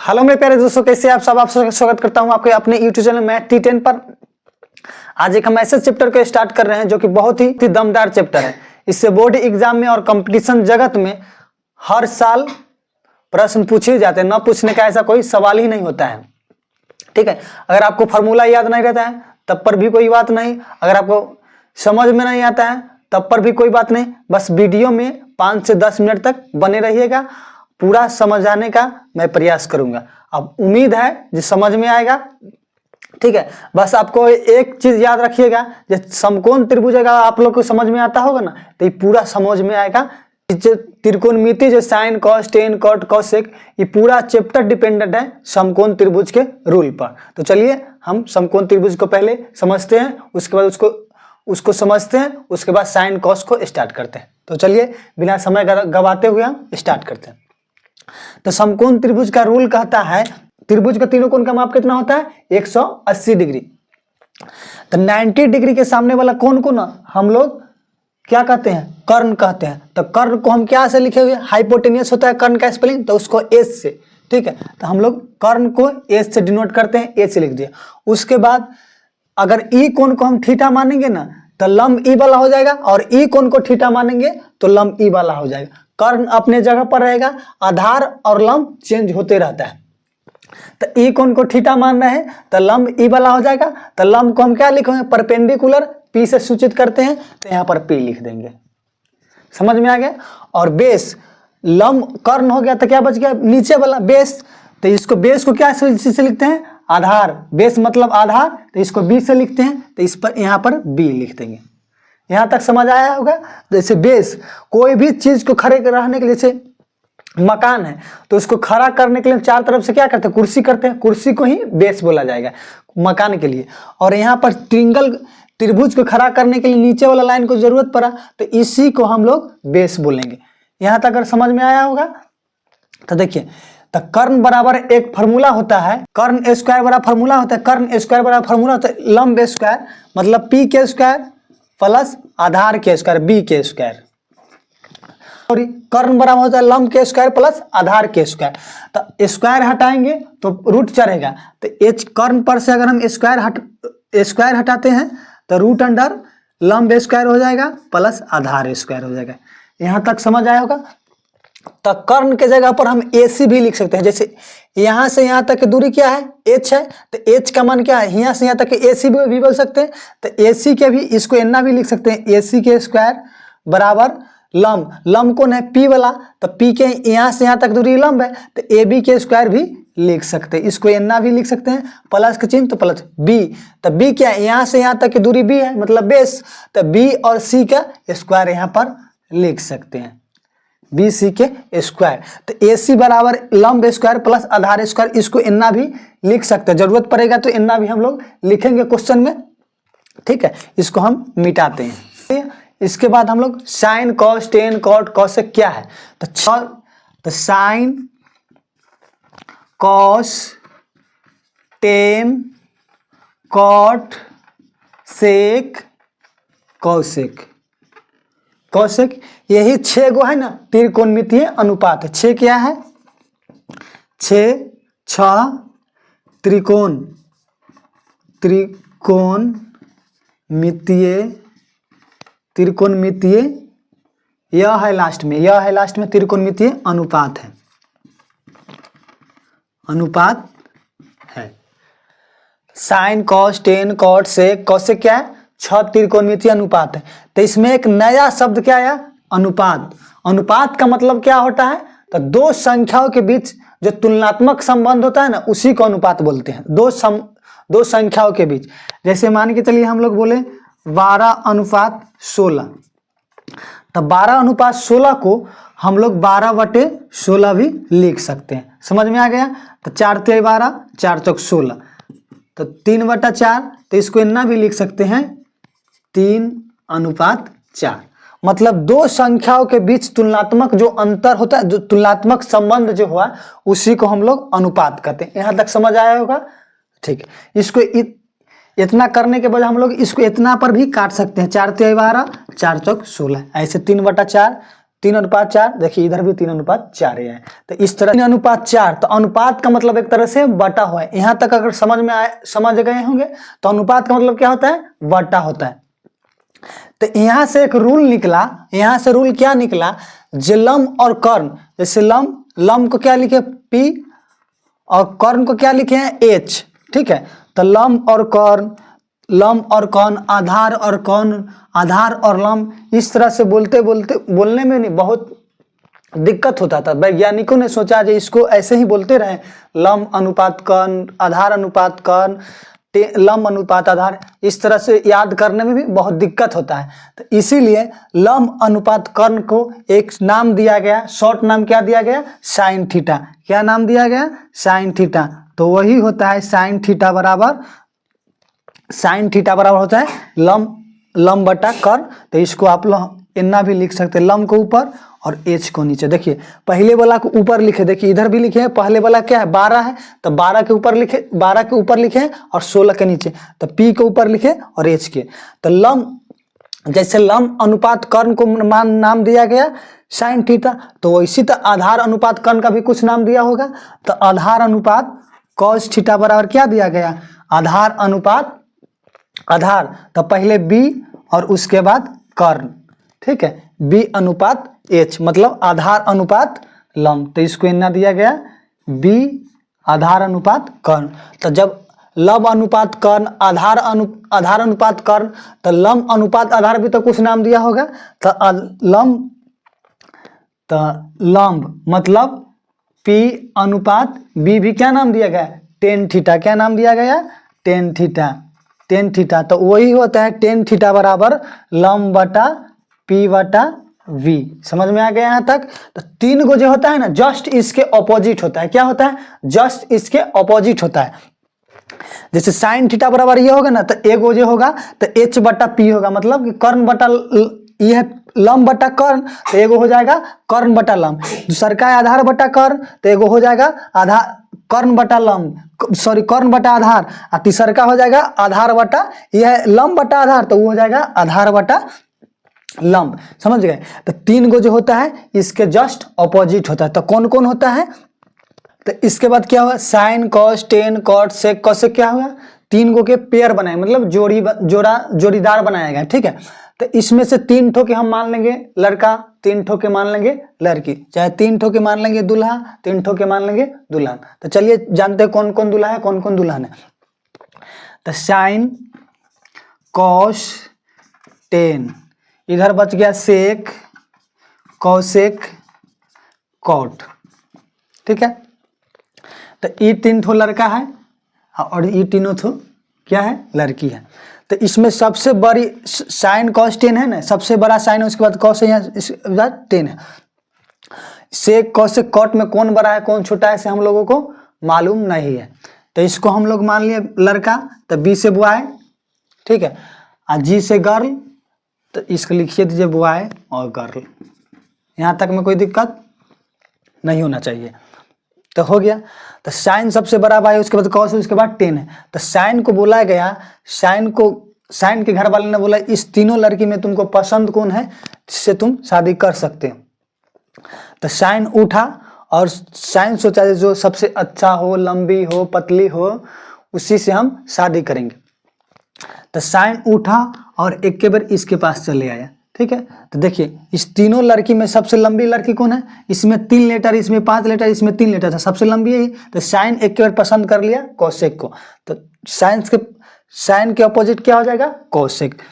Hello मेरे प्यारे दोस्तों, कैसे आप सब। आप स्वागत करता हूं आपके अपने यूट्यूब चैनल मैथ T10 पर। आज एक हम ऐसे चैप्टर को स्टार्ट कर रहे हैं जो कि बहुत ही दमदार चैप्टर है। इससे बोर्ड एग्जाम में और कंपटीशन जगत में हर साल प्रश्न पूछे जाते हैं, ना पूछने का ऐसा कोई सवाल ही नहीं होता है। ठीक है, अगर आपको फार्मूला याद नहीं रहता है तब पर भी कोई बात नहीं, अगर आपको समझ में नहीं आता है तब पर भी कोई बात नहीं। बस वीडियो में 5 से 10 मिनट तक बने रहिएगा, पूरा समझाने का मैं प्रयास करूंगा। अब उम्मीद है जो समझ में आएगा। ठीक है, बस आपको एक चीज याद रखिएगा, जो समकोण त्रिभुज अगर आप लोग को समझ में आता होगा ना तो ये पूरा समझ में आएगा। जो त्रिकोणमिति, जो sine cos tan cot cosec, ये पूरा चैप्टर डिपेंडेंट है समकोण त्रिभुज के रूल पर। तो चलिए हम समकोण त्रिभुज को पहले समझते हैं, उसके बाद उसको समझते हैं, उसके बाद साइन कॉस को स्टार्ट करते हैं। तो चलिए बिना समय गवाते हुए हम स्टार्ट करते हैं। तो समकोण त्रिभुज का रूल कहता है, त्रिभुज का तीनों कोण का माप कितना होता है? 180 डिग्री। तो 90 डिग्री के सामने वाला कोण को ना हम लोग क्या कहते हैं? कर्ण कहते हैं। तो कर्ण को हम क्या से लिखे हुए? हाइपोटेनियस होता है कर्ण का स्पेलिंग, तो उसको एस से। ठीक है, तो हम लोग कर्ण को एस से डिनोट करते हैं, एस से लिख दिया। उसके बाद अगर ई कोण को हम थीटा मानेंगे ना तो लंब ई वाला हो जाएगा, और ई कोण को थीटा मानेंगे तो लंब ई वाला हो जाएगा। कर्ण अपने जगह पर रहेगा, आधार और लंब चेंज होते रहता है। तो ई कोण को थीटा मान रहे हैं तो लंब ई वाला हो जाएगा। तो लंब को हम क्या लिखेंगे? परपेंडिकुलर पी से सूचित करते हैं, तो यहाँ पर पी लिख देंगे। समझ में आ गया। और बेस, लंब कर्ण हो गया तो क्या बच गया? नीचे वाला बेस। तो इसको बेस को क्या से लिखते हैं? आधार। बेस मतलब आधार, तो इसको बी से लिखते हैं, तो इस पर यहाँ पर बी लिख देंगे। यहां तक समझ आया होगा। जैसे बेस, कोई भी चीज को खड़े रहने के लिए, जैसे मकान है तो उसको खड़ा करने के लिए चार तरफ से क्या करते हैं? कुर्सी करते हैं। कुर्सी को ही बेस बोला जाएगा मकान के लिए। और यहाँ पर त्रिभुज को खड़ा करने के लिए नीचे वाला लाइन को जरूरत पड़ा तो इसी को हम लोग बेस बोलेंगे। यहां तक अगर समझ में आया होगा तो देखिए, तो कर्ण बराबर एक फार्मूला होता है, कर्ण स्क्वायर बराबर फार्मूला होता है, कर्ण स्क्वायर बराबर फार्मूला होता है लंब स्क्वायर, मतलब पी के स्क्वायर प्लस आधार के स्क्वायर बी के स्क्वायर। और कर्ण बराबर होता है लंब के स्क्वायर प्लस आधार के स्क्वायर। तो स्क्वायर हटाएंगे तो रूट चढ़ेगा, तो एच कर्ण पर से अगर हम स्क्वायर हटाते हैं तो रूट अंडर लंब स्क्वायर हो जाएगा प्लस आधार स्क्वायर हो जाएगा। यहां तक समझ आया होगा। तो कर्ण के जगह पर हम AC भी लिख सकते हैं। जैसे यहां से यहां तक की दूरी क्या है? H है, तो H का मान क्या है? यहां से यहां तक के AC भी बोल सकते हैं। तो AC के भी, इसको एना भी लिख सकते हैं, AC के स्क्वायर बराबर लंब कौन है? P वाला। तो P के यहां से यहां तक दूरी लंब है, तो AB के स्क्वायर भी लिख सकते हैं। इसको एना भी लिख सकते हैं, प्लस के चिन्ह तो प्लस B। तो B क्या है? यहां से यहां तक की दूरी B है, मतलब बेस। तो B और C का स्क्वायर यहां पर लिख सकते हैं, BC के स्क्वायर। तो AC बराबर लंब स्क्वायर प्लस आधार स्क्वायर, इसको इतना भी लिख सकते हैं। जरूरत पड़ेगा तो इतना भी हम लोग लिखेंगे क्वेश्चन में। ठीक है, इसको हम मिटाते हैं। इसके बाद हम लोग sine cos tan cot cosec क्या है? तो sine cos tan cot sec cosec. Kaushik, यही 6 गो है ना त्रिकोणमितीय अनुपात है। 6 क्या है? 6 त्रिकोणमितीय यह है लास्ट में त्रिकोणमितीय अनुपात है, sine cos tan cot sec cosec क्या है? 6 त्रिकोणमितीय अनुपात है। तो इसमें एक नया शब्द क्या आया? अनुपात। अनुपात का मतलब क्या होता है? तो दो संख्याओं के बीच जो तुलनात्मक संबंध होता है ना, उसी को अनुपात बोलते हैं। दो संख्याओं के बीच, जैसे मान के चलिए हम लोग बोले 12:16। तो 12:16 को हम लोग 12/16 भी लिख सकते हैं। समझ में आ गया। तो 4×12 4 चौक 16, तो 3/4, तो इसको इतना भी लिख सकते हैं 3:4। मतलब दो संख्याओं के बीच तुलनात्मक जो अंतर होता है, जो तुलनात्मक संबंध जो हुआ, उसी को हम लोग अनुपात कहते हैं। यहां तक समझ आया होगा। ठीक है, इसको इतना करने के बाद हम लोग इसको इतना पर भी काट सकते हैं। 4×12 4 चौक 16, ऐसे 3/4 3:4, देखिए इधर भी 3:4 ही है। तो इस तरह 3:4, तो अनुपात का मतलब एक तरह से बटा हुआ है। यहाँ तक अगर समझ गए होंगे तो अनुपात का मतलब क्या होता है, बटा होता है। तो यहाँ से एक रूल निकला, यहाँ से रूल क्या निकला, जो लंब और कर्ण, जैसे लंब को क्या लिखे P और कर्ण को क्या लिखे हैं H, ठीक है। तो लंब और कर्ण, आधार और लंब, इस तरह से बोलने में नहीं बहुत दिक्कत होता था। वैज्ञानिकों ने सोचा जो इसको ऐसे ही बोलते रहे, लंब अनुपात कर्ण, आधार अनुपात कर्ण, लंब अनुपात आधार, इस तरह से याद करने में भी बहुत दिक्कत होता है। तो इसीलिए लंब अनुपात कर्ण को एक नाम दिया गया, शॉर्ट नाम क्या दिया गया, साइन थीटा। क्या नाम दिया गया, साइन थीटा। तो वही होता है साइन थीटा बराबर होता है लंब बटा कर्ण। तो इसको आप लोग इतना भी लिख सकते हैं, लंब को ऊपर और एच को नीचे। देखिए पहले वाला को ऊपर लिखे, देखिए इधर भी लिखे हैं, पहले वाला क्या है 12 है, तो 12 के ऊपर लिखे और 16 के नीचे, तो पी के ऊपर लिखे और एच के। तो लंब, जैसे लंब अनुपात कर्ण को नाम दिया गया साइन थीटा, तो वैसे तो आधार अनुपात कर्ण का भी कुछ नाम दिया होगा। तो आधार अनुपात कॉस थीटा बराबर क्या दिया गया, आधार अनुपात आधार, तो पहले बी और उसके बाद कर्ण, ठीक है, बी अनुपात एच मतलब आधार अनुपात लंब। तो इसको इतना दिया गया बी आधार अनुपात कर्ण। तो जब लंब अनुपात कर्ण, आधार अनुपात कर्ण, तो लंब अनुपात आधार भी तो कुछ नाम दिया होगा। तो लंब मतलब P अनुपात B भी क्या नाम दिया गया, टेन थीटा। क्या नाम दिया गया, टेन थीटा। तो वही होता है टेन थीटा बराबर लंब बटा P बटा V। समझ में आ गया यहाँ तक। तो 3 गो जो होता है ना, जस्ट इसके ऑपोजिट होता है। क्या होता है, जस्ट इसके ऑपोजिट होता है। जैसे साइन थीटा बराबर ये होगा ना, तो एगो जो होगा तो H बटा P होगा, मतलब कि कर्ण बटा ये है लंब बटा कर्ण, तो एगो हो जाएगा कर्ण बटा लंब। दूसर का आधार बटा कर्ण, तो एगो हो जाएगा आधार कर्ण बटा कर्ण बटा आधार। और तीसर का हो जाएगा आधार बटा, यह है लंब बटा आधार, तो वो हो जाएगा आधार बटा लंब। समझ गए। तो 3 गो जो होता है इसके जस्ट ऑपोजिट होता है। तो कौन कौन होता है, तो इसके बाद क्या हुआ, sine cos tan cot sec cosec, क्या हुआ 3 गो के पेयर बनाए, मतलब जोड़ीदार बनाया गया, ठीक है। तो इसमें से 3 ठो के हम मान लेंगे लड़का, 3 ठो के मान लेंगे लड़की, चाहे 3 ठो के मान लेंगे दूल्हा, 3 ठो के मान लेंगे दुल्हन। तो चलिए जानते हैं कौन कौन दूल्हा है कौन कौन दुल्हन है। तो साइन कॉस टेन, इधर बच गया सेक कॉसेक कॉट, ठीक है। तो ये 3 ठो लड़का है और ये तीनों ठो क्या है, लड़की है। तो इसमें सबसे बड़ी साइन कॉस टेन है ना, सबसे बड़ा साइन है, उसके बाद कॉस है, यहाँ टेन है। सेक कॉसेक कॉट में कौन बड़ा है कौन छोटा है से हम लोगों को मालूम नहीं है। तो इसको हम लोग मान लिए लड़का, तो बी से बॉय, ठीक है, और जी से गर्ल, तो इसको लिखिए दीजिए बॉय और गर्ल। यहाँ तक में कोई दिक्कत नहीं होना चाहिए। तो हो गया। तो साइन सबसे बड़ा भाई, उसके बाद कॉस, उसके बाद टेन है। तो साइन को बोला गया, साइन के घर वाले ने बोला इस तीनों लड़की में तुमको पसंद कौन है जिससे तुम शादी कर सकते हो। तो साइन उठा और साइन सोचा जो सबसे अच्छा हो, लंबी हो, पतली हो, उसी से हम शादी करेंगे। तो साइन उठा और एक के बार इसके पास चले आया, ठीक है। तो देखिए इस तीनों लड़की में सबसे लंबी लड़की कौन है, इसमें 3 लेटर, इसमें 5 लेटर, इसमें 3 लेटर था, सबसे लंबी है। तो साइन एक के बार पसंद कर लिया कॉसेक को। तो साइन के ऑपोजिट क्या हो जाएगा, कॉसेक।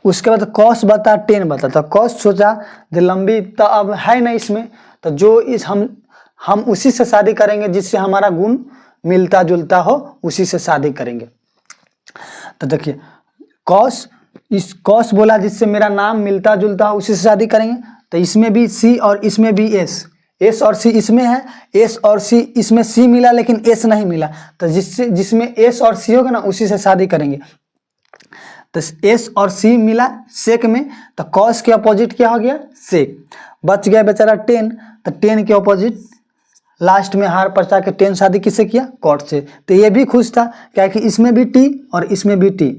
उसके बाद कॉस बता टेन बता, तो कॉस सोचा जो लंबी तो अब है ना इसमें, तो जो इस हम उसी से शादी करेंगे जिससे हमारा गुण मिलता जुलता हो, उसी से शादी करेंगे। तो देखिए कॉस, इस कॉस बोला जिससे मेरा नाम मिलता जुलता हो उसी से शादी करेंगे। तो इसमें भी सी और इसमें भी एस और सी इसमें है, एस और सी इसमें सी मिला लेकिन एस नहीं मिला, तो जिसमें एस और सी होगा ना उसी से शादी करेंगे। तो एस और सी मिला सेक में, तो कॉस के अपोजिट क्या हो गया, सेक। बच गया बेचारा टेन, तो टेन के अपोजिट लास्ट में हार पचा के टेन शादी किससे किया, कॉट से। तो ये भी खुश था क्या कि इसमें भी टी और इसमें भी टी,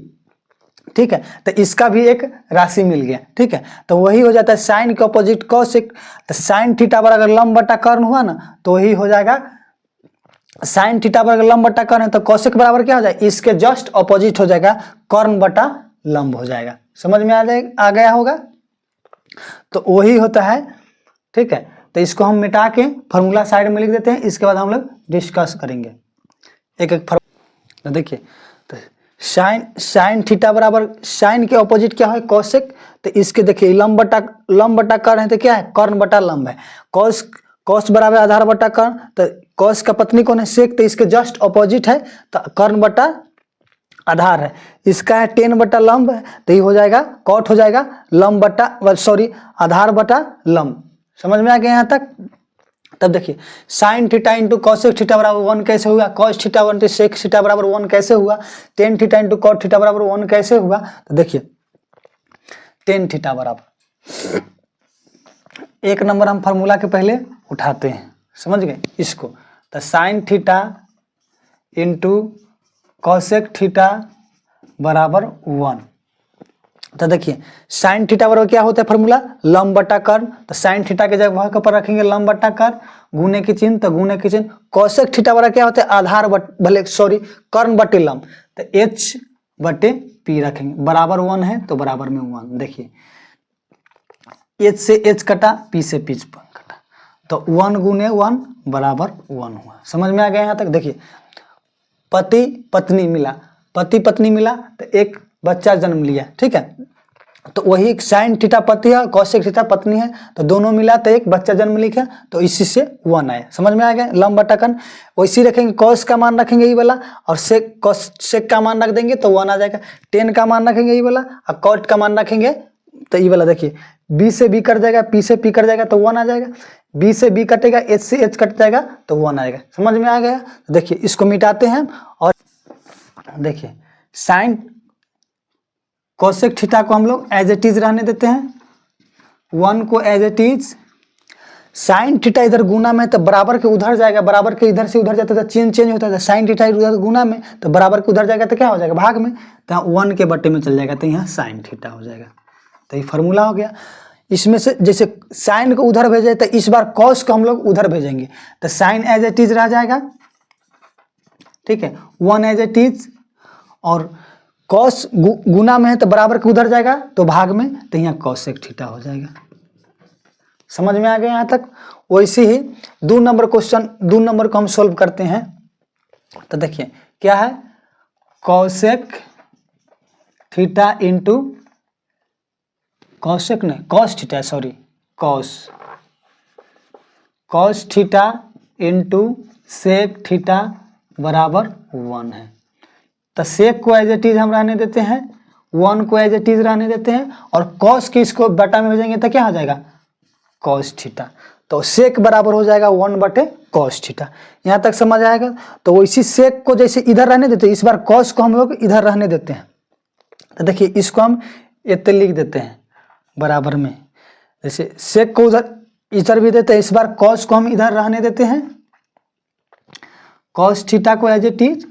ठीक है। तो इसका भी एक राशि मिल गया, ठीक है। तो वही हो जाता है साइन के ऑपोजिट कॉसेक। तो साइन थीटा बराबर अगर लंब बटा कर्ण हुआ ना तो वही हो जाएगा साइन थीटा बराबर लंब बटा कर्ण है तो कॉसेक बराबर क्या हो जाएगा, इसके जस्ट ऑपोजिट हो जाएगा, कर्ण बटा लंब हो जाएगा। समझ में आ गया होगा। तो वही होता है, ठीक है। तो इसको हम मिटा के फॉर्मूला साइड में लिख देते हैं, इसके बाद हम लोग डिस्कस करेंगे एक एक फॉर्मूला। तो देखिए, तो साइन थीटा बराबर साइन के ऑपोजिट क्या है, कॉसेक। तो इसके देखिए लंब बटा कर्ण है तो क्या है, कर्ण बटा लंब है। कॉस बराबर आधार बटा कर्ण, तो कॉस का पत्नी कौन है, सेक, तो इसके जस्ट ऑपोजिट है तो कर्ण बटा आधार है। इसका है टेन बटा लंब है तो ये हो जाएगा कॉट हो जाएगा लंब बटा सॉरी आधार बटा लंब। समझ में आ गया यहाँ तक। तब देखिए sine theta into cosec theta बराबर 1 कैसे हुआ, cos theta into sec theta बराबर 1 कैसे हुआ, tan theta into cot theta बराबर 1 कैसे हुआ। तो देखिए टेन थीटा बराबर एक नंबर हम फार्मूला के पहले उठाते हैं, समझ गए इसको। तो sign theta into cosec theta बराबर 1। तो देखिए साइन थीटा बराबर क्या होता है फार्मूला, लंब बटा कर्ण। तो साइन थीटा के जगह पर रखेंगे लंब बटा कर्ण, गुने की चिन्ह तो गुने की चिन्ह। कॉसेक थीटा बराबर क्या होता है, आधार कर्ण बटे लंब, तो h बटे p रखेंगे, बराबर 1 है तो बराबर में 1। देखिए h से h कटा, p से p कटा, तो 1 गुने 1 बराबर 1 हुआ। समझ में आ गया यहाँ तक। देखिए पति पत्नी मिला तो एक बच्चा जन्म लिया, ठीक है। तो वही साइन थीटा पति है, कॉसेक थीटा पत्नी है, तो दोनों मिला तो एक बच्चा जन्म लिखा, तो इसी से 1 आया। समझ में आ गया, लंब बटा कर्ण। वैसे रखेंगे, कॉस का मान रखेंगे ये वाला और सेक का मान रख देंगे तो 1 आ जाएगा। टेन का मान रखेंगे ये वाला और कॉट का मान रखेंगे तो ये वाला। देखिए बी से बी कट जाएगा, पी से पी कट जाएगा तो 1 आ जाएगा, बी से बी कटेगा, एच से एच कट जाएगा तो 1 आएगा। समझ में आ गया। देखिए इसको मिटाते हैं और देखिए साइन कॉसेक थीटा को हम लोग एज इट इज रहने देते हैं, 1 को as it is. Sine theta इधर गुना में तो बराबर के उधर जाएगा, बराबर के इधर से उधर जाता था, चेंज होता था। साइन थीटा उधर गुना में तो बराबर के उधर जाएगा तो क्या हो जाएगा, भाग में, तो 1 के बट्टे में चल जाएगा तो यहाँ साइन थीटा हो जाएगा। तो ये फार्मूला हो गया। इसमें से जैसे साइन को उधर भेजे तो इस बार कॉस को हम लोग उधर भेजेंगे, तो साइन एज इट इज रह जाएगा, ठीक है, 1 एज इट इज। और कॉस गुना में है तो बराबर के उधर जाएगा तो भाग में, तो यहाँ कॉसेक थीटा हो जाएगा। समझ में आ गया यहाँ तक। वैसे ही 2 नंबर को हम सोल्व करते हैं। तो देखिए क्या है, कॉसेक थीटा इंटू कॉसेक नहीं cos theta sorry cos theta into sec theta बराबर 1 है। तो सेक को एज इट इज हम रहने देते हैं, 1 को एज इट इज रहने देते हैं, और कॉस की इसको बटा में भेजेंगे तो क्या हो जाएगा, कॉस थीटा। तो सेक बराबर हो जाएगा 1 बटे कॉस थीटा। यहाँ तक समझ आएगा। तो वैसी सेक को जैसे इधर रहने देते हैं, इस बार कॉस को हम लोग इधर रहने देते हैं। तो देखिए इसको हम इतने लिख देते हैं बराबर में, जैसे सेक को इधर भी देते हैं, इस बार कॉस को हम इधर रहने देते हैं, कॉस थीटा को एज इट इज,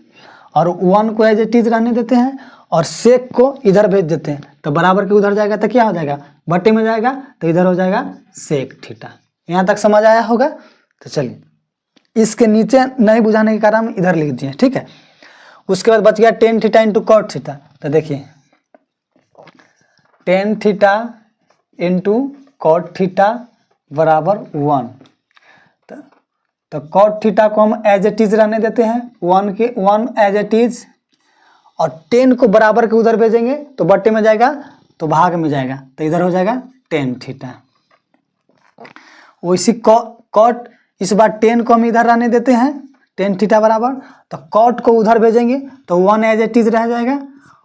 और 1 को एज इट इज रहने देते हैं, और सेक को इधर भेज देते हैं। तो बराबर के उधर जाएगा तो क्या हो जाएगा, बटे में जाएगा तो इधर हो जाएगा सेक थीटा। यहाँ तक समझ आया होगा। तो चलिए इसके नीचे नहीं बुझाने के कारण हम इधर लिख दिए, ठीक है। उसके बाद बच गया tan theta into cot theta. तो देखिए tan theta into cot theta बराबर 1। तो कॉट थीटा को हम एज इट इज रहने देते हैं, 1 एज इट इज, और 10 को बराबर के उधर भेजेंगे तो बट्टे में जाएगा तो भाग में जाएगा, तो इधर हो जाएगा टेन थीटा। वैसी कॉट इस बार 10 को हम इधर रहने देते हैं, टेन थीटा बराबर, तो कॉट को उधर भेजेंगे तो 1 एज इट इज रह जाएगा,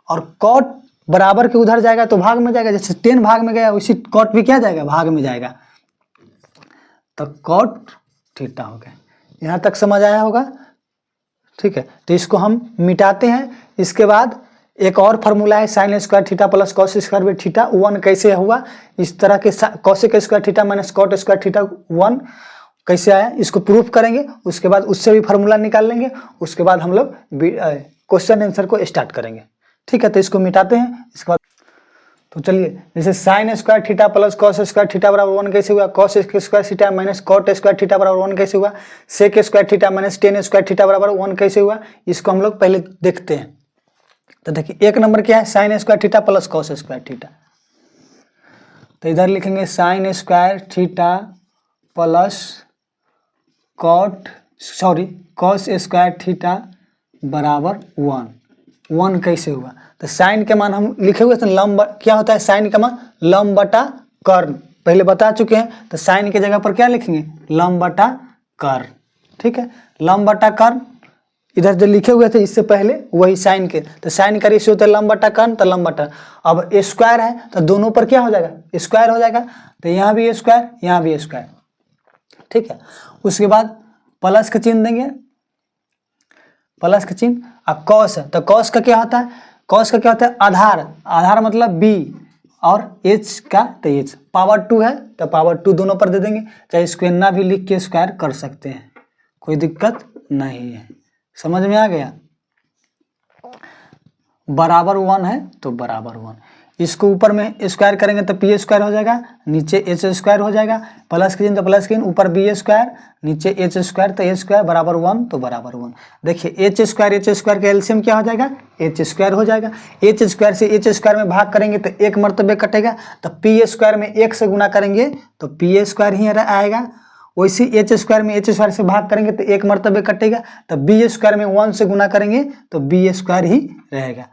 और कॉट बराबर के उधर जाएगा तो भाग में जाएगा, जैसे 10 भाग में गया वैसे कॉट भी क्या जाएगा, भाग में जाएगा, तो कॉट थीटा हो गया। यहाँ तक समझ आया होगा, ठीक है। तो इसको हम मिटाते हैं। इसके बाद एक और फार्मूला है, sine square theta plus cos square by theta 1 कैसे हुआ, इस तरह के cosec square theta minus cot square theta 1 कैसे आया, इसको प्रूफ करेंगे। उसके बाद उससे भी फार्मूला निकाल लेंगे। उसके बाद हम लोग क्वेश्चन आंसर को स्टार्ट करेंगे, ठीक है, तो इसको मिटाते हैं। इसके बाद तो चलिए, जैसे sine square theta plus cos square theta बराबर 1 कैसे हुआ, cos square theta minus cot square theta बराबर 1 कैसे हुआ, sec square theta minus tan square theta बराबर 1 कैसे हुआ, इसको हम लोग पहले देखते हैं। तो देखिए एक नंबर क्या है, sine square theta plus cos square theta. तो इधर लिखेंगे sign square theta plus cos square theta बराबर 1 कैसे हुआ। तो साइन के मान हम लिखे हुए थे लंब, क्या होता है साइन का मान, लंब बटा कर्ण, पहले बता चुके हैं। तो साइन के जगह पर क्या लिखेंगे, लंब बटा कर्ण। ठीक है, लंब बटा कर्ण इधर जो लिखे हुए थे इससे पहले वही साइन के। तो साइन का रेशियो होता है लंब बटा कर्ण, तो लंब बटा, अब स्क्वायर है तो दोनों पर क्या हो जाएगा, स्क्वायर हो जाएगा। तो यहाँ भी स्क्वायर, यहाँ भी स्क्वायर। ठीक है, उसके बाद प्लस का चिन्ह देंगे, प्लस का चिन्ह। अब कॉस है, तो कॉस का क्या होता है, कॉस का क्या होता है आधार, आधार मतलब b और h का, तो h पावर 2 है तो पावर 2 दोनों पर दे देंगे, चाहे स्क्वायर ना भी लिख के स्क्वायर कर सकते हैं, कोई दिक्कत नहीं है। समझ में आ गया, बराबर 1 है तो बराबर 1, इसको ऊपर में स्क्वायर करेंगे तो पी स्क्वायर हो जाएगा, नीचे एच स्क्वायर हो जाएगा, प्लस के चिन्ह तो प्लस के चिन्ह, ऊपर बी स्क्वायर नीचे एच स्क्वायर, तो एच स्क्वायर बराबर 1 तो बराबर 1। देखिए एच स्क्वायर का एलसीएम क्या हो जाएगा, एच स्क्वायर हो जाएगा। एच स्क्वायर से एच स्क्वायर में भाग करेंगे तो एक मरतबे कटेगा, तो पी स्क्वायर में 1 से गुना करेंगे तो पी स्क्वायर ही आएगा। वैसे एच स्क्वायर में एच स्क्वायर से भाग करेंगे तो एक मरतबे कटेगा, तो बी स्क्वायर में 1 से गुना करेंगे तो बी स्क्वायर ही रहेगा,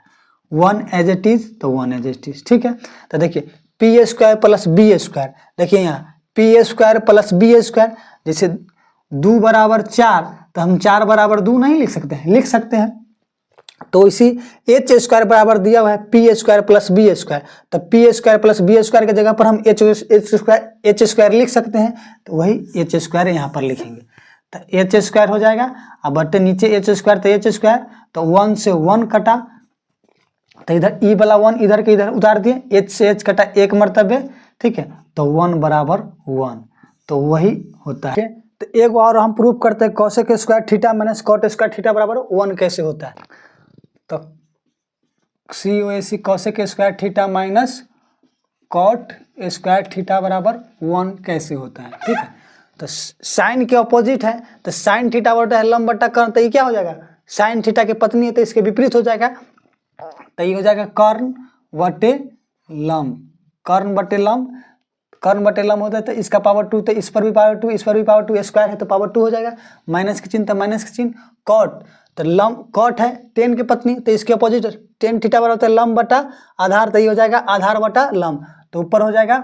1 एज इट इज तो 1 एज इट इज। ठीक है, तो देखिए P square plus B square, देखिए यहाँ P square plus B square, जैसे 2 बराबर 4 तो हम 4 बराबर 2 नहीं लिख सकते हैं, लिख सकते हैं। तो इसी एच स्क्वायर बराबर दिया हुआ है P square plus B square, तो P square plus B square की जगह पर हम एच स्क्वायर लिख सकते हैं, तो वही एच स्क्वायर यहाँ पर लिखेंगे, तो एच स्क्वायर हो जाएगा। अब बटे नीचे एच स्क्वायर तो एच स्क्वायर, तो 1 से 1 कटा, तो इधर ई वाला 1 इधर के इधर उतार दिए, एच से एच कटा एक मरतबे। ठीक है, तो 1 बराबर 1, तो वही होता है। तो एक और हम प्रूफ करते हैं, cosec square theta minus cot square theta बराबर 1 कैसे होता है। तो COAC cosec square theta minus cot square theta बराबर 1 कैसे होता है। ठीक है, तो साइन के ऑपोजिट है, तो साइन थीटा बटा है लंब बटा कर्ण, तो ये क्या हो जाएगा, साइन थीटा की पत्नी है तो इसके विपरीत हो जाएगा, तो ये हो जाएगा कर्ण बटे लंब, कर्ण बटे लंब, कर्ण बटे लंब होता है तो इसका पावर 2, तो इस पर भी पावर 2, इस पर भी पावर 2, स्क्वायर है तो पावर 2 हो जाएगा, माइनस के चिन्ह तो माइनस के चिन्ह, कॉट तो लंब, कॉट है टेन की पत्नी तो इसके अपोजिट टेन थीटा बराबर होता है लंब बटा आधार, तो ये हो जाएगा आधार बटा लंब, तो ऊपर हो जाएगा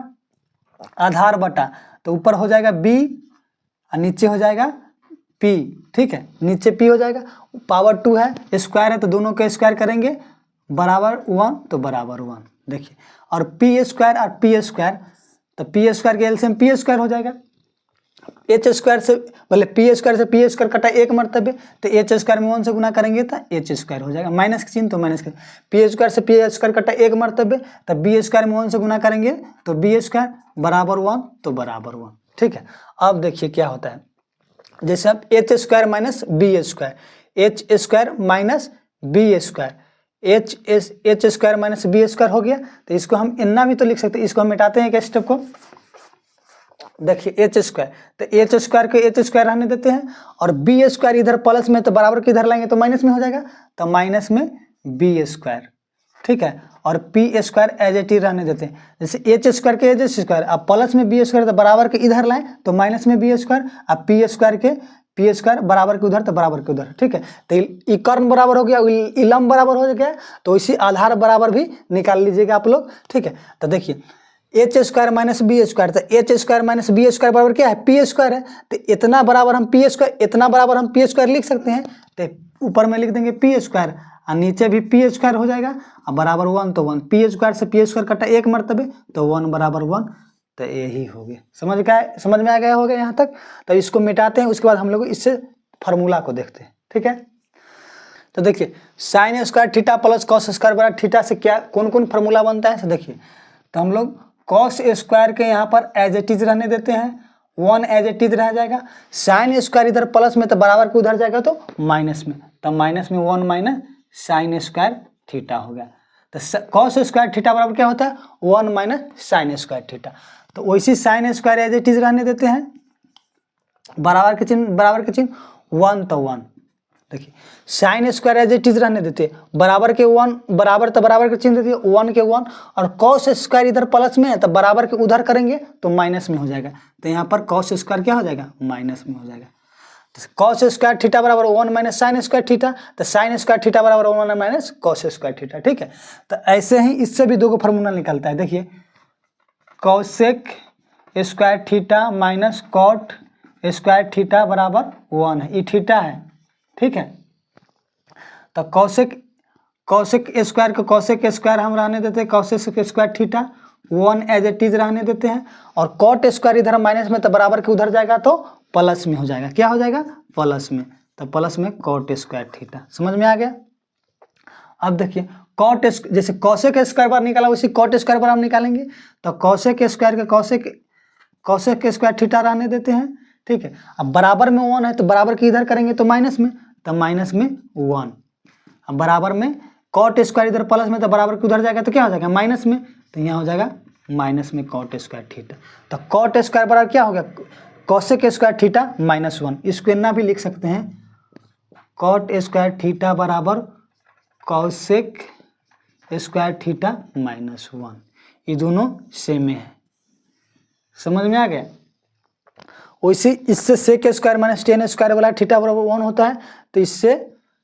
आधार बटा, तो ऊपर हो जाएगा b और नीचे हो जाएगा p। ठीक है, नीचे p हो जाएगा, पावर 2 है, स्क्वायर है तो दोनों का स्क्वायर करेंगे बराबर 1 तो बराबर 1। देखिए, और पी स्क्वायर और पी स्क्वायर, तो पी स्क्वायर के एलसीएम पी स्क्वायर हो जाएगा, एच स्क्वायर से बोले पी स्क्वायर से पी स्क्वायर कटा एक मरतबे, तो एच स्क्वायर में 1 से गुना करेंगे तो एच स्क्वायर हो जाएगा, माइनस के चिन्ह तो माइनस के, पी स्क्वायर से पी स्क्वायर कटा एक मरतबे, तो बी स्क्वायर में 1 से गुना करेंगे तो बी स्क्वायर बराबर 1 तो बराबर 1। ठीक है, अब देखिए क्या होता है, जैसे अब H square minus B square, H square minus B square, H square minus B square हो गया, तो इसको हम इतना भी तो लिख सकते हैं, इसको हम मिटाते हैं एक स्टेप को। देखिए एच स्क्वायर, तो एच स्क्वायर को एच स्क्वायर रहने देते हैं, और बी स्क्वायर इधर प्लस में तो बराबर के इधर लाएंगे तो माइनस में हो जाएगा, तो माइनस में बी स्क्वायर। ठीक है, और P square as it is रहने देते हैं, जैसे एच स्क्वायर के एच स्क्वायर, अब प्लस में बी स्क्वायर तो बराबर के इधर लाएं तो माइनस में बी स्क्वायर, अब पी स्क्वायर के पी स्क्वायर बराबर के उधर तो बराबर के उधर। ठीक है, तो ये कर्ण बराबर हो गया, ये लंब बराबर हो गया, तो इसी आधार बराबर भी निकाल लीजिएगा आप लोग। ठीक है, तो देखिए H square minus B square, तो H square minus B square बराबर क्या है, पी स्क्वायर है, तो इतना बराबर हम पी स्क्वायर, इतना बराबर हम पी स्क्वायर लिख सकते हैं, तो ऊपर में लिख देंगे पी स्क्वायर और नीचे भी पी स्क्वायर हो जाएगा, और बराबर 1 तो 1, पी स्क्वायर से पी स्क्वायर कटा एक मरतबे तो 1 बराबर 1, तो यही हो गया। समझ में आ गया होगा यहाँ तक। तो इसको मिटाते हैं, उसके बाद हम लोग इससे फार्मूला को देखते हैं। ठीक है, तो देखिए sine square theta plus cos square बराबर थीटा से क्या कौन कौन फार्मूला बनता है। देखिए, तो हम लोग कॉस स्क्वायर के यहाँ पर एज इट इज रहने देते हैं, 1 एज इट इज रह जाएगा, साइन स्क्वायर इधर प्लस में तो बराबर के उधर जाएगा तो माइनस में, तो माइनस में 1 माइनस साइन स्क्वायर थीटा हो गया। तो कॉस स्क्वायर थीटा बराबर क्या होता है 1 माइनस साइन स्क्वायर थीटा। तो वैसी sine square as it is रहने देते हैं, बराबर के चिन्ह 1 तो 1, देखिए sine square as it is रहने देते हैं, बराबर के 1 बराबर तो बराबर के चिन्ह देते 1 के 1, और कॉस स्क्वायर इधर प्लस में है तो बराबर के उधर करेंगे तो माइनस में हो जाएगा। तो यहाँ पर कॉस स्क्वायर क्या हो जाएगा माइनस में हो जाएगा। तो कॉस स्क्वायर थीटा बराबर 1 माइनस साइन स्क्वायर थीटा, तो साइन स्क्वायर थीटा बराबर 1 माइनस कॉस स्क्वायर थीटा। ठीक है, तो ऐसे ही इससे भी दो को फार्मूला निकलता है। देखिए cosec square theta minus cot square theta बराबर 1 है, ये थीटा है। ठीक है, तो कॉसेक स्क्वायर को कॉसेक स्क्वायर हम रहने देते हैं, cosec square theta 1 as it is रहने देते हैं, और कॉट स्क्वायर इधर माइनस में तो बराबर के उधर जाएगा तो प्लस में हो जाएगा। क्या हो जाएगा प्लस में, तो प्लस में कॉट स्क्वायर थीटा। समझ में आ गया। अब देखिए कॉट जैसे कॉसेक स्क्वायर बार निकाला वैसे कॉट स्क्वायर बार हम निकालेंगे, तो कॉसेक स्क्वायर के कॉसेक स्क्वायर थीटा रहने देते हैं। ठीक है, अब बराबर में 1 है तो बराबर के इधर करेंगे तो माइनस में, तो माइनस में 1। अब बराबर में कॉट स्क्वायर इधर प्लस में तो बराबर के उधर जाएगा तो क्या हो जाएगा माइनस में, तो यहाँ हो जाएगा माइनस में कॉट स्क्वायर थीटा। तो कॉट स्क्वायर बराबर क्या हो गया कॉसेक स्क्वायर थीटा -1। इसको इतना भी लिख सकते हैं कॉट स्क्वायर थीटा बराबर कॉसेक स्क्वायर थीटा -1। ये दोनों सेम है। समझ में आ गया। वैसे इससे sec square minus tan square वाला थीटा बराबर 1 होता है, तो इससे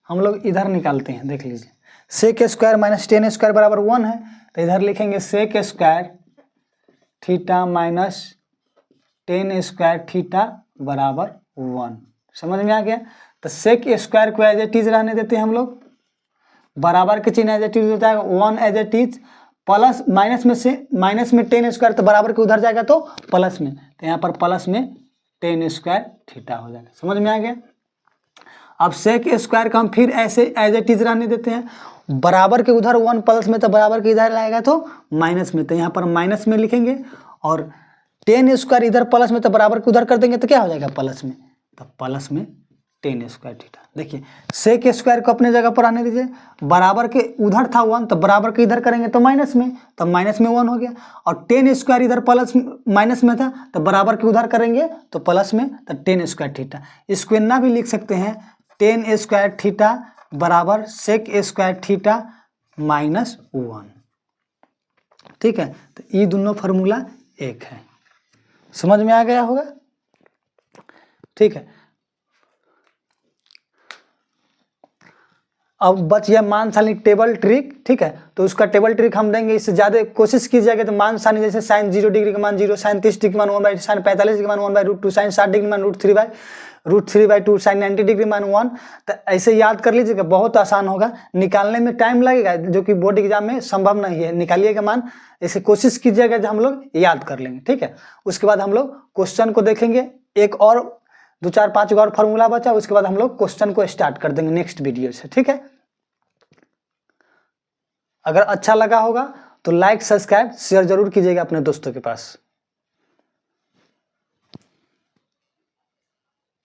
हम लोग इधर निकालते हैं। देख लीजिए sec square minus tan square बराबर 1 है, तो इधर लिखेंगे sec square theta minus tan square theta बराबर 1। समझ में आ गया। तो सेक स्क्वायर को एज इट इज रहने देते हैं हम लोग, बराबर के चिन्ह एज इट इज होता है 1 as it is, plus minus में टेन स्क्वायर तो बराबर के उधर जाएगा तो प्लस में, तो यहाँ पर प्लस में टेन स्क्वायर थीटा हो जाएगा। समझ में आ गया। अब सेक स्क्वायर का हम फिर ऐसे एज इट इज रहने देते हैं, बराबर के उधर 1 प्लस में तो बराबर के इधर आएगा तो माइनस में, तो यहाँ पर माइनस में लिखेंगे, और टेन स्क्वायर इधर प्लस में तो बराबर के उधर कर देंगे तो क्या हो जाएगा प्लस में, तो प्लस में टेन स्क्वायर थीटा। देखिए सेक स्क्वायर को अपने जगह पर आने दीजिए, बराबर के उधर था 1 तो बराबर के इधर करेंगे तो माइनस में, तो माइनस में 1 हो गया, और टेन स्क्वायर इधर प्लस माइनस में था तो बराबर के उधर करेंगे तो प्लस में, तो टेन स्क्वायर थीटा। इसको इतना भी लिख सकते हैं टेन स्क्वायर थीटा बराबर सेक स्क्वायर थीटा -1। ठीक है, तो ये दोनों फार्मूला एक है। समझ में आ गया होगा। ठीक है, अब बच गया मान सारणी टेबल ट्रिक। ठीक है, तो उसका टेबल ट्रिक हम देंगे। इससे ज़्यादा कोशिश कीजिएगा तो मान सारणी जैसे साइन 0 डिग्री का मान 0, साइन 30 डिग्री का मान 1/, साइन 45 डिग्री का मान 1/√2, साइन 60 डिग्री का मान √3/2, साइन 90 डिग्री मान 1। तो ऐसे याद कर लीजिएगा, बहुत आसान होगा। निकालने में टाइम लगेगा जो कि बोर्ड एग्जाम में संभव नहीं है। निकालिएगा मान, ऐसे कोशिश कीजिएगा जो हम लोग याद कर लेंगे। ठीक है, उसके बाद हम लोग क्वेश्चन को देखेंगे, एक और 2-4-5 और फार्मूला बचा, उसके बाद हम लोग क्वेश्चन को स्टार्ट कर देंगे नेक्स्ट वीडियो से। ठीक है, अगर अच्छा लगा होगा तो लाइक सब्सक्राइब शेयर जरूर कीजिएगा अपने दोस्तों के पास।